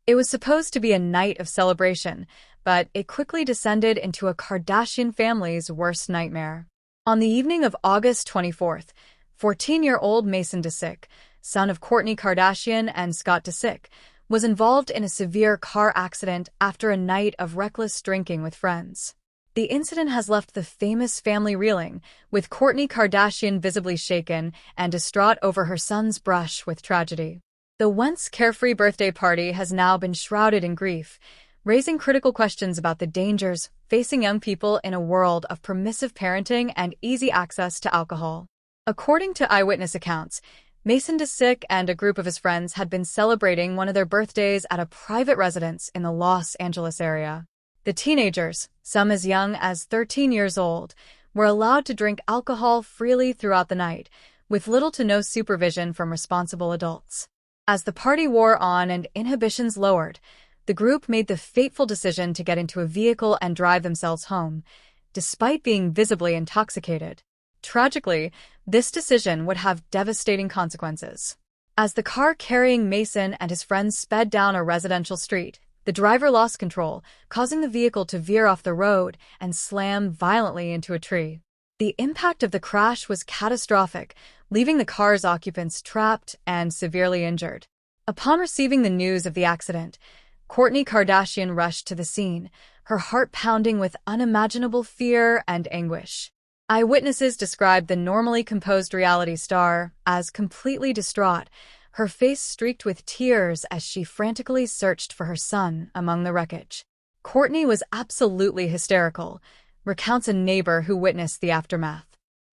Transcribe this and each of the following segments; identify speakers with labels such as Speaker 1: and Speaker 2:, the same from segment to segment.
Speaker 1: It was supposed to be a night of celebration, but it quickly descended into a Kardashian family's worst nightmare. On the evening of August 24th, 14-year-old Mason Disick, son of Kourtney Kardashian and Scott Disick, was involved in a severe car accident after a night of reckless drinking with friends. The incident has left the famous family reeling, with Kourtney Kardashian visibly shaken and distraught over her son's brush with tragedy. The once carefree birthday party has now been shrouded in grief, raising critical questions about the dangers facing young people in a world of permissive parenting and easy access to alcohol. According to eyewitness accounts, Mason Disick and a group of his friends had been celebrating one of their birthdays at a private residence in the Los Angeles area. The teenagers, some as young as 13 years old, were allowed to drink alcohol freely throughout the night, with little to no supervision from responsible adults. As the party wore on and inhibitions lowered, the group made the fateful decision to get into a vehicle and drive themselves home, despite being visibly intoxicated. Tragically, this decision would have devastating consequences. As the car carrying Mason and his friends sped down a residential street, the driver lost control, causing the vehicle to veer off the road and slam violently into a tree. The impact of the crash was catastrophic, leaving the car's occupants trapped and severely injured. Upon receiving the news of the accident, Kourtney Kardashian rushed to the scene, her heart pounding with unimaginable fear and anguish. Eyewitnesses described the normally composed reality star as completely distraught, her face streaked with tears as she frantically searched for her son among the wreckage. Kourtney was absolutely hysterical, recounts a neighbor who witnessed the aftermath.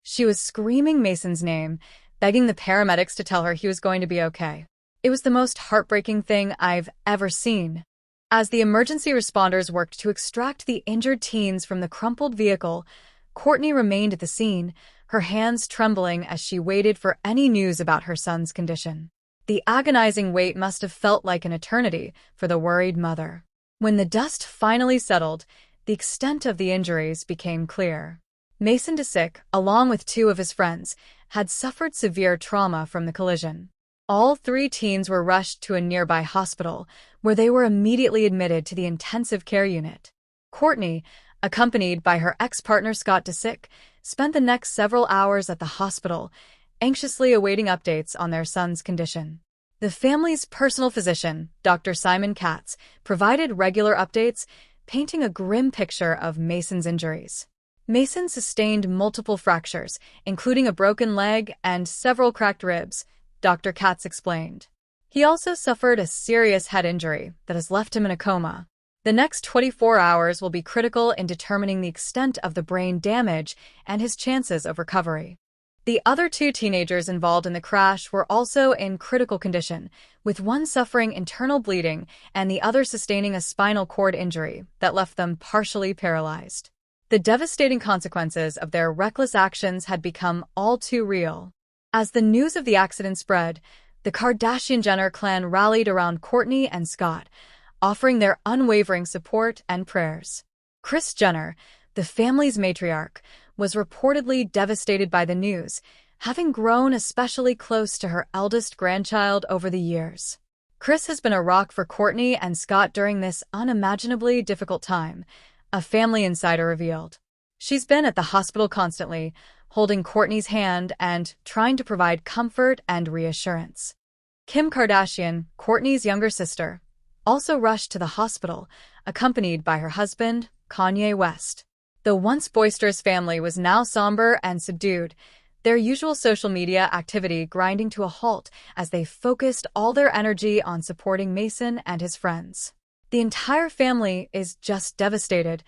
Speaker 1: She was screaming Mason's name, begging the paramedics to tell her he was going to be okay. It was the most heartbreaking thing I've ever seen. As the emergency responders worked to extract the injured teens from the crumpled vehicle, Kourtney remained at the scene, her hands trembling as she waited for any news about her son's condition. The agonizing wait must have felt like an eternity for the worried mother. When the dust finally settled, the extent of the injuries became clear. Mason Disick, along with two of his friends, had suffered severe trauma from the collision. All three teens were rushed to a nearby hospital, where they were immediately admitted to the intensive care unit. Kourtney, accompanied by her ex-partner Scott Disick, spent the next several hours at the hospital, anxiously awaiting updates on their son's condition. The family's personal physician, Dr. Simon Katz, provided regular updates, painting a grim picture of Mason's injuries. Mason sustained multiple fractures, including a broken leg and several cracked ribs, Dr. Katz explained. He also suffered a serious head injury that has left him in a coma. The next 24 hours will be critical in determining the extent of the brain damage and his chances of recovery. The other two teenagers involved in the crash were also in critical condition, with one suffering internal bleeding and the other sustaining a spinal cord injury that left them partially paralyzed. The devastating consequences of their reckless actions had become all too real. As the news of the accident spread, the Kardashian-Jenner clan rallied around Kourtney and Scott, offering their unwavering support and prayers. Kris Jenner, the family's matriarch, was reportedly devastated by the news, having grown especially close to her eldest grandchild over the years. Kris has been a rock for Kourtney and Scott during this unimaginably difficult time, a family insider revealed. She's been at the hospital constantly, holding Kourtney's hand and trying to provide comfort and reassurance. Kim Kardashian, Kourtney's younger sister, also rushed to the hospital, accompanied by her husband, Kanye West. The once boisterous family was now somber and subdued, their usual social media activity grinding to a halt as they focused all their energy on supporting Mason and his friends. The entire family is just devastated,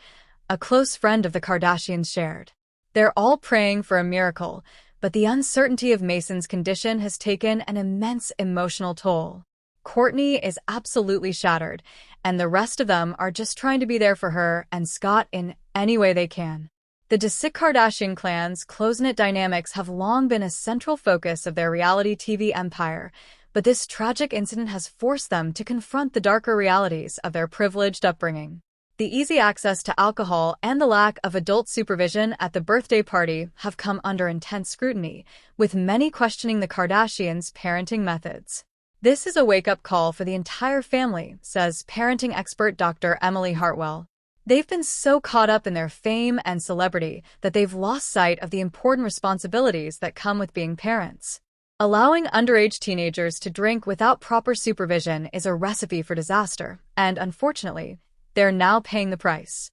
Speaker 1: a close friend of the Kardashians shared. They're all praying for a miracle, but the uncertainty of Mason's condition has taken an immense emotional toll. Kourtney is absolutely shattered, and the rest of them are just trying to be there for her and Scott in any way they can. The Disick Kardashian clan's close-knit dynamics have long been a central focus of their reality TV empire, but this tragic incident has forced them to confront the darker realities of their privileged upbringing. The easy access to alcohol and the lack of adult supervision at the birthday party have come under intense scrutiny, with many questioning the Kardashians' parenting methods. This is a wake-up call for the entire family, says parenting expert Dr. Emily Hartwell. They've been so caught up in their fame and celebrity that they've lost sight of the important responsibilities that come with being parents. Allowing underage teenagers to drink without proper supervision is a recipe for disaster, and unfortunately, they're now paying the price.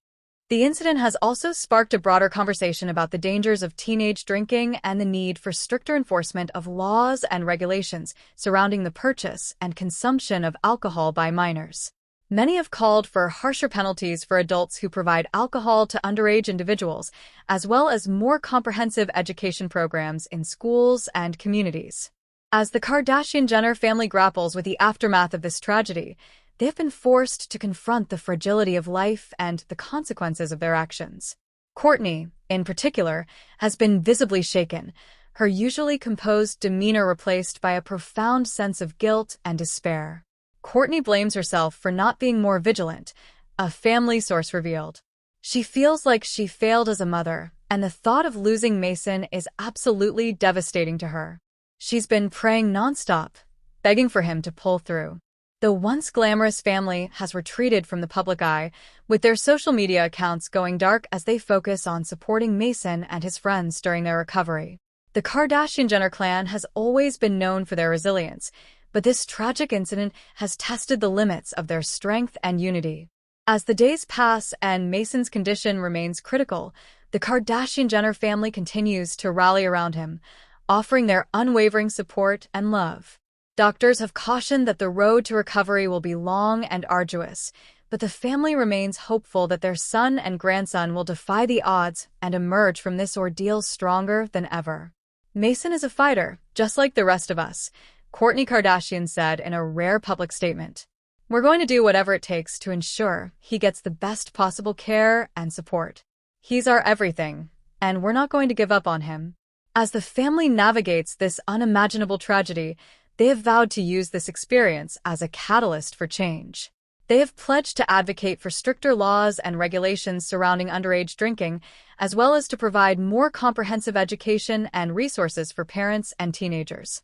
Speaker 1: The incident has also sparked a broader conversation about the dangers of teenage drinking and the need for stricter enforcement of laws and regulations surrounding the purchase and consumption of alcohol by minors. Many have called for harsher penalties for adults who provide alcohol to underage individuals, as well as more comprehensive education programs in schools and communities. As the Kardashian-Jenner family grapples with the aftermath of this tragedy, they have been forced to confront the fragility of life and the consequences of their actions. Kourtney, in particular, has been visibly shaken, her usually composed demeanor replaced by a profound sense of guilt and despair. Kourtney blames herself for not being more vigilant, a family source revealed. She feels like she failed as a mother, and the thought of losing Mason is absolutely devastating to her. She's been praying nonstop, begging for him to pull through. The once glamorous family has retreated from the public eye, with their social media accounts going dark as they focus on supporting Mason and his friends during their recovery. The Kardashian-Jenner clan has always been known for their resilience, but this tragic incident has tested the limits of their strength and unity. As the days pass and Mason's condition remains critical, the Kardashian-Jenner family continues to rally around him, offering their unwavering support and love. Doctors have cautioned that the road to recovery will be long and arduous, but the family remains hopeful that their son and grandson will defy the odds and emerge from this ordeal stronger than ever. Mason is a fighter, just like the rest of us, Kourtney Kardashian said in a rare public statement. We're going to do whatever it takes to ensure he gets the best possible care and support. He's our everything, and we're not going to give up on him. As the family navigates this unimaginable tragedy, they have vowed to use this experience as a catalyst for change. They have pledged to advocate for stricter laws and regulations surrounding underage drinking, as well as to provide more comprehensive education and resources for parents and teenagers.